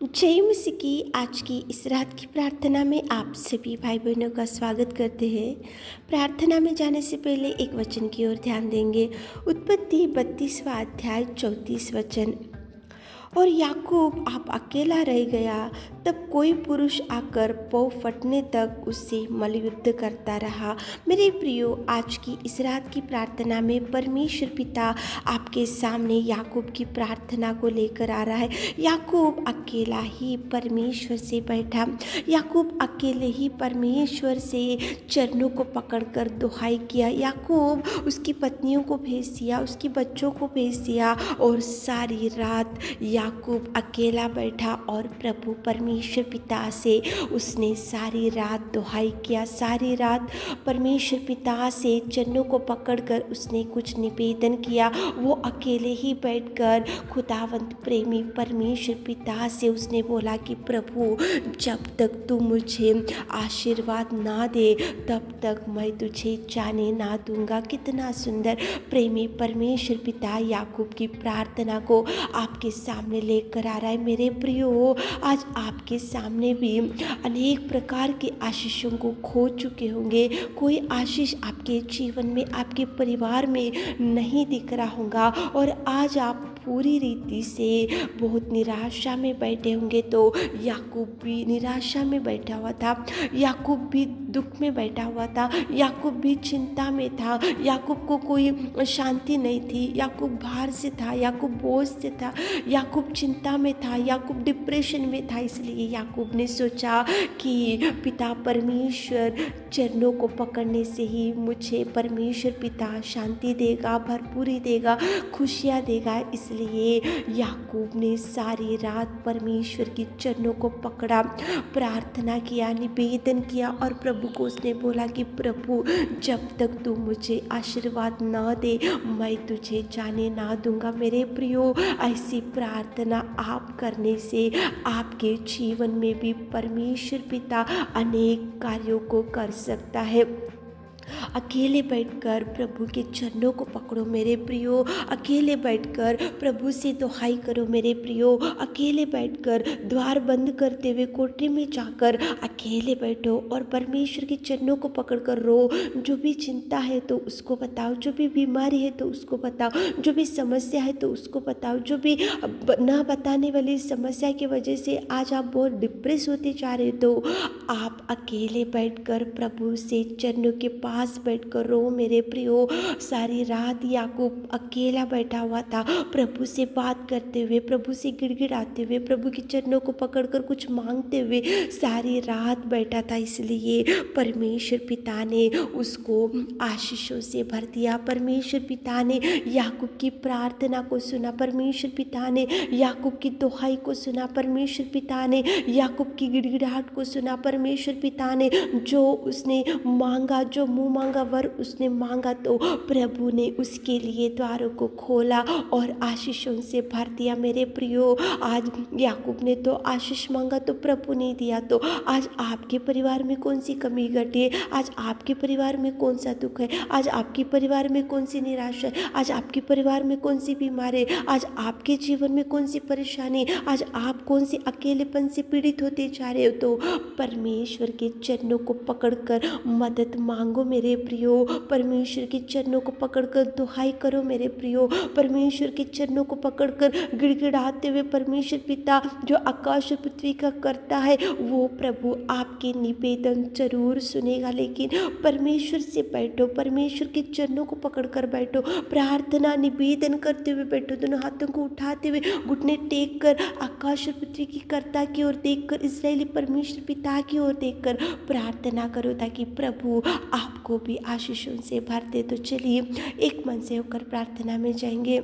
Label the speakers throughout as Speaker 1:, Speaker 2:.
Speaker 1: जय मसीह की आज की इस रात की प्रार्थना में आप सभी भाई बहनों का स्वागत करते हैं। प्रार्थना में जाने से पहले एक वचन की ओर ध्यान देंगे। उत्पत्ति 32वां अध्याय 34 वचन। और याकूब आप अकेला रह गया, तब कोई पुरुष आकर पौ फटने तक उससे मल्लयुद्ध करता रहा। मेरे प्रियो, आज की इस रात की प्रार्थना में परमेश्वर पिता आपके सामने याकूब की प्रार्थना को लेकर आ रहा है। याकूब अकेला ही परमेश्वर से बैठा, याकूब अकेले ही परमेश्वर से चरणों को पकड़कर दुहाई किया। याकूब उसकी पत्नियों को भेज दिया, उसके बच्चों को भेज दिया और सारी रात याकूब अकेला बैठा और प्रभु परमेश्वर पिता से उसने सारी रात दुहाई किया। सारी रात परमेश्वर पिता से चरणों को पकड़कर उसने कुछ निवेदन किया। वो अकेले ही बैठकर खुदावंत प्रेमी परमेश्वर पिता से उसने बोला कि प्रभु, जब तक तू मुझे आशीर्वाद ना दे तब तक मैं तुझे जाने ना दूंगा। कितना सुंदर प्रेमी परमेश्वर पिता याकूब की प्रार्थना को आपके सामने लेकर आ रहा है। मेरे प्रियो, आज आपके सामने भी अनेक प्रकार के आशीषों को खो चुके होंगे। कोई आशीष आपके जीवन में, आपके परिवार में नहीं दिख रहा होगा और आज आप पूरी रीति से बहुत निराशा में बैठे होंगे। तो याकूब भी निराशा में बैठा हुआ था, याकूब भी दुख में बैठा हुआ था, याकूब भी चिंता में था, याकूब को कोई शांति नहीं थी, याकूब भार से था, याकूब बोझ से था, याकूब चिंता में था, याकूब डिप्रेशन में था। इसलिए याकूब ने सोचा कि पिता परमेश्वर चरणों को पकड़ने से ही मुझे परमेश्वर पिता शांति देगा, भरपूरी देगा, खुशियाँ देगा। इसलिए याकूब ने सारी रात परमेश्वर की चरणों को पकड़ा, प्रार्थना किया, निवेदन किया और प्रभु को उसने बोला कि प्रभु, जब तक तू मुझे आशीर्वाद ना दे मैं तुझे जाने ना दूंगा। मेरे प्रियो, ऐसी प्रार्थना आप करने से आपके जीवन में भी परमेश्वर पिता अनेक कार्यों को कर सकता है। अकेले बैठकर प्रभु के चरणों को पकड़ो मेरे प्रियो, अकेले बैठकर प्रभु से दुहाई करो मेरे प्रियो, अकेले बैठकर द्वार बंद करते हुए कोठरी में जाकर अकेले बैठो और परमेश्वर के चरणों को पकड़कर रो। जो भी चिंता है तो उसको बताओ, जो भी बीमारी है तो उसको बताओ, जो भी समस्या है तो उसको बताओ, जो भी ना बताने वाली समस्या की वजह से आज आप बहुत डिप्रेस होते जा रहे हो तो आप अकेले बैठकर प्रभु से चरणों के पास बैठकर रो मेरे प्रियो। सारी रात याकूब अकेला बैठा हुआ था, प्रभु से बात करते हुए, प्रभु से गिड़गिड़ाते हुए, प्रभु के चरणों को पकड़कर कुछ मांगते हुए सारी रात बैठा था। इसलिए परमेश्वर पिता ने उसको आशीषों से भर दिया। परमेश्वर पिता ने याकूब की प्रार्थना को सुना, परमेश्वर पिता ने याकूब की दुहाई को सुना, परमेश्वर पिता ने याकूब की गिड़गिड़ाहट को सुना। परमेश्वर पिता ने जो उसने मांगा, जो मुँह मांगा वर उसने मांगा, तो प्रभु ने उसके लिए द्वारों को खोला और आशीषों से भर दिया। मेरे प्रियो, आज याकूब ने तो आशीष मांगा तो प्रभु ने दिया। तो आज आपके परिवार में कौन सी कमी घटी है? आज आपके परिवार में कौन सा दुख है? आज आपके परिवार में कौन सी निराशा है? आज आपके परिवार में कौन सी बीमारी है? आज आपके जीवन में कौन सी परेशानी? आज आप कौन से अकेलेपन से पीड़ित होते जा रहे हो? तो परमेश्वर के चरणों को पकड़कर मदद मांगो मेरे प्रियो, परमेश्वर के चरणों को पकड़कर दुहाई करो मेरे प्रियो, परमेश्वर के चरणों को पकड़कर गिड़गिड़ाते हुए परमेश्वर पिता जो आकाश और पृथ्वी का करता है वो प्रभु आपके निवेदन जरूर सुनेगा। लेकिन परमेश्वर से बैठो, परमेश्वर के चरणों को पकड़कर बैठो, प्रार्थना निवेदन करते हुए बैठो, दोनों हाथों को उठाते हुए घुटने टेक कर आकाश और पृथ्वी की कर्ता की ओर देखकर, इस्राएली परमेश्वर पिता की ओर देखकर प्रार्थना करो ताकि प्रभु आपको भी आशीषों से भर दे। तो चलिए एक मन से होकर प्रार्थना में जाएंगे।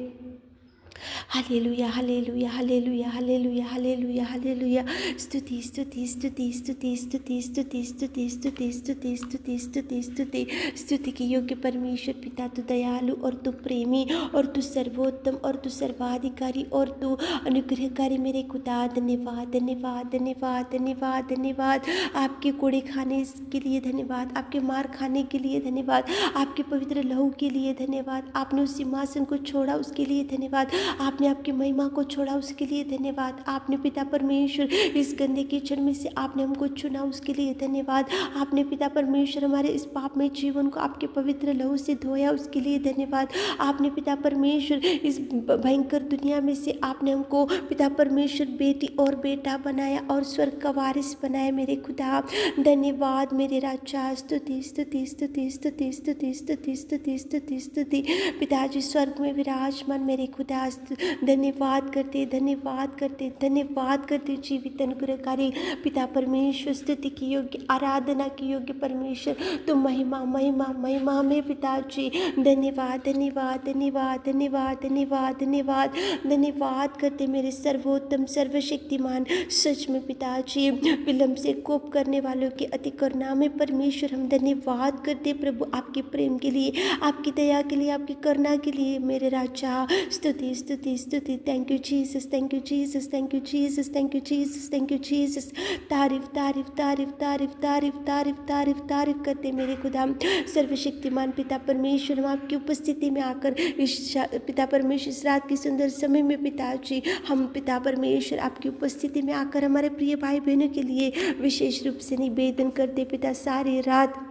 Speaker 1: Hallelujah hallelujah hallelujah hallelujah hallelujah hallelujah. स्तुति स्तुति स्तुति स्तुति स्तुति स्तुति स्तुति स्तुति स्तुति स्तुति स्तुति स्तुति स्तुति के योग्य परमेश्वर पिता, तू दयालु और तू प्रेमी और तू सर्वोत्तम और तू सर्वाधिकारी और तू अनुग्रहकारी मेरे खुदा। धन्यवाद धन्यवाद धन्यवाद धन्यवाद धन्यवाद। आपके कोड़े खाने के लिए धन्यवाद, आपके मार खाने के लिए धन्यवाद, आपके पवित्र लहू के लिए धन्यवाद, आपने उस सिंहासन को छोड़ा उसके लिए धन्यवाद, आपने आपकी महिमा को छोड़ा उसके लिए धन्यवाद। आपने पिता परमेश्वर इस गंदे कीचड़ में से आपने हमको चुना उसके लिए धन्यवाद। आपने पिता परमेश्वर हमारे इस पापमय जीवन को आपके पवित्र लहू से धोया उसके लिए धन्यवाद। आपने पिता परमेश्वर इस भयंकर दुनिया में से आपने हमको पिता परमेश्वर बेटी और बेटा बनाया और स्वर्ग का वारिस बनाया मेरे खुदा। धन्यवाद मेरे राजा। स्तुति स्तुति स्तुति स्तुति स्तुति स्तुति स्तुति स्तुति स्तुति। पिताजी स्वर्ग में विराजमान मेरे खुदा, धन्यवाद करते धन्यवाद करते धन्यवाद करते जीवित अनुग्रहकारी पिता परमेश्वर। स्तुति की योग्य, आराधना की योग्य परमेश्वर, तो महिमा महिमा महिमा में पिताजी। धन्यवाद धन्यवाद धन्यवाद धन्यवाद धन्यवाद धन्यवाद धन्यवाद करते मेरे सर्वोत्तम सर्वशक्तिमान। सच में पिताजी विलंब से कोप करने वालों के अति करुणा में परमेश्वर हम धन्यवाद करते प्रभु, आपके प्रेम के लिए, आपकी दया के लिए, आपकी करुणा के लिए मेरे राजा। स्तुति स्तुति स्तुति। Thank you Jesus, thank you Jesus, thank you Jesus, thank you Jesus, thank you Jesus. तारीफ तारीफ तारीफ तारीफ तारीफ तारीफ तारीफ तारीफ करते मेरे खुदा सर्वशक्तिमान पिता परमेश्वर। हम आपकी उपस्थिति में आकर पिता परमेश्वर इस रात की सुंदर समय में पिताजी हम पिता परमेश्वर आपकी उपस्थिति में आकर हमारे प्रिय भाई बहनों के लिए विशेष रूप से निवेदन करते पिता। सारी रात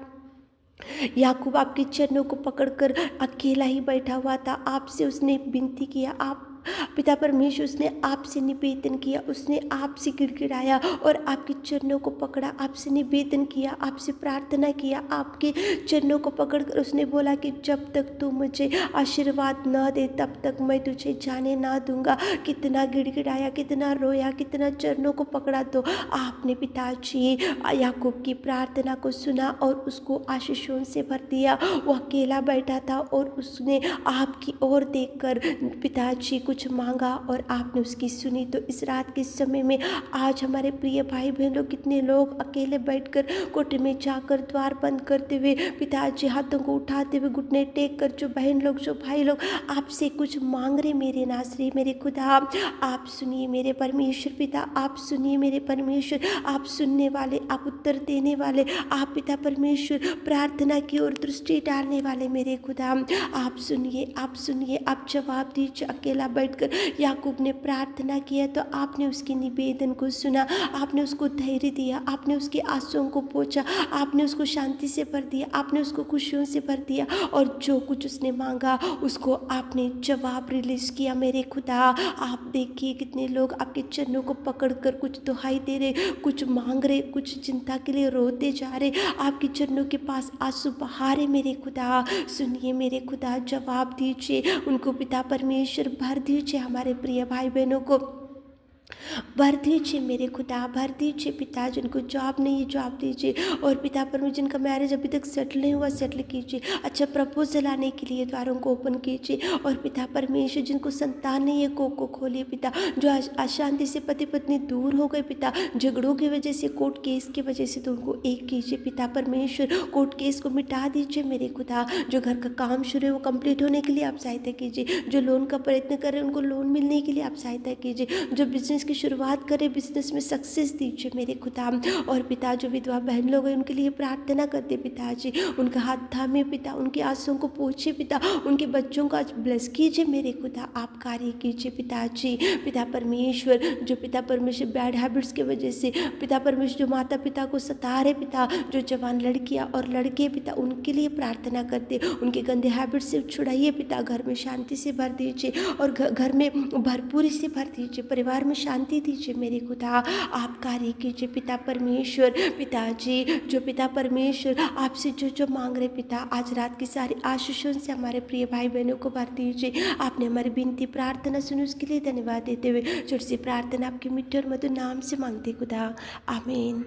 Speaker 1: याकूब आपके चरणों को पकड़कर अकेला ही बैठा हुआ था। आपसे उसने विनती किया, आप पिता परमेश्वर उसने आपसे निवेदन किया, उसने आपसे गिड़गिड़ाया और आपके चरणों को पकड़ा, आपसे निवेदन किया, आपसे प्रार्थना किया, आपके चरणों को पकड़कर उसने बोला कि जब तक तू मुझे आशीर्वाद न दे तब तक मैं तुझे जाने ना दूंगा। कितना गिड़गिड़ाया, कितना रोया, कितना चरणों को पकड़ा, तो आपने पिताजी याकूब की प्रार्थना को सुना और उसको आशीषों से भर दिया। वो अकेला बैठा था और उसने आपकी ओर देखकर पिताजी कुछ मांगा और आपने उसकी सुनी। तो इस रात के समय में आज हमारे प्रिय भाई बहनों, कितने लोग अकेले बैठकर कोठे में जाकर द्वार बंद करते हुए पिताजी हाथों को उठाते हुए घुटने टेक कर, जो बहन लोग, जो भाई लोग आपसे कुछ मांग रहे मेरे नासरी मेरे खुदा, आप सुनिए मेरे परमेश्वर पिता, आप सुनिए मेरे परमेश्वर, आप सुनने वाले, आप उत्तर देने वाले, आप पिता परमेश्वर प्रार्थना की ओर दृष्टि डालने वाले मेरे खुदा, आप सुनिए, आप सुनिए, आप जवाब दीजिए। अकेला बैठकर याकूब ने प्रार्थना किया तो आपने उसके निवेदन को सुना, आपने उसको धैर्य दिया, आपने उसके आंसुओं को पोंछा, आपने उसको शांति से भर दिया, आपने उसको खुशियों से भर दिया और जो कुछ उसने मांगा उसको आपने जवाब रिलीज किया मेरे खुदा। आप देखिए कितने लोग आपके चरणों को पकड़कर कुछ दुहाई दे रहे, कुछ मांग रहे, कुछ चिंता के लिए रोते जा रहे, आपके चरणों के पास आंसू बहा रहे मेरे खुदा। सुनिए मेरे खुदा, जवाब दीजिए उनको पिता परमेश्वर, भर दीजिए हमारे प्रिय भाई बहनों को, भर दीजिए मेरे खुदा, भर दीजिए पिता। जिनको जॉब नहीं है जॉब दीजिए, और पिता परमेश्वर जिनका मैरिज अभी तक सेटल नहीं हुआ सेटल कीजिए, अच्छा प्रपोजल आने के लिए द्वारों को ओपन कीजिए। और पिता परमेश्वर जिनको संतान नहीं है को खोलिए पिता। जो अशांति से पति पत्नी दूर हो गए पिता, झगड़ों की वजह से, कोर्ट केस की वजह से, तो उनको एक कीजिए पिता परमेश्वर। कोर्ट केस को मिटा दीजिए मेरे खुदा। जो घर का काम शुरू है वो कंप्लीट होने के लिए आप सहायता कीजिए। जो लोन का प्रयत्न कर रहे हैं उनको लोन मिलने के लिए आप सहायता कीजिए। जो बिजनेस की शुरुआत करें बिजनेस में सक्सेस दीजिए मेरे खुदा। और पिता जो विधवा बहन लोग हैं उनके लिए प्रार्थना करते पिताजी, उनका हाथ थामे पिता, उनके आंसुओं को पोंछे पिता, उनके बच्चों का ब्लेस कीजिए मेरे खुदा। आप कार्य कीजिए पिताजी। पिता परमेश्वर जो पिता परमेश्वर बैड हैबिट्स की वजह से पिता परमेश्वर जो माता पिता को सता रहे पिता, जो जवान लड़कियां और लड़के पिता, उनके लिए प्रार्थना करते, उनके गंदे हैबिट्स से छुड़ाइए पिता। घर में शांति से भर दीजिए और घर में भरपूरी से भर दीजिए, परिवार में शांति दीजिए मेरे खुदा। आप कार्य कीजिए पिता परमेश्वर। पिताजी जो पिता परमेश्वर आपसे जो मांग रहे पिता, आज रात की सारी आशीषों से हमारे प्रिय भाई बहनों को भर दीजिए। आपने हमारी विनती प्रार्थना सुनी, उसके लिए धन्यवाद देते हुए छोटी सी प्रार्थना आपके मिट्टे और मधुर नाम से मांगते खुदा, आमीन।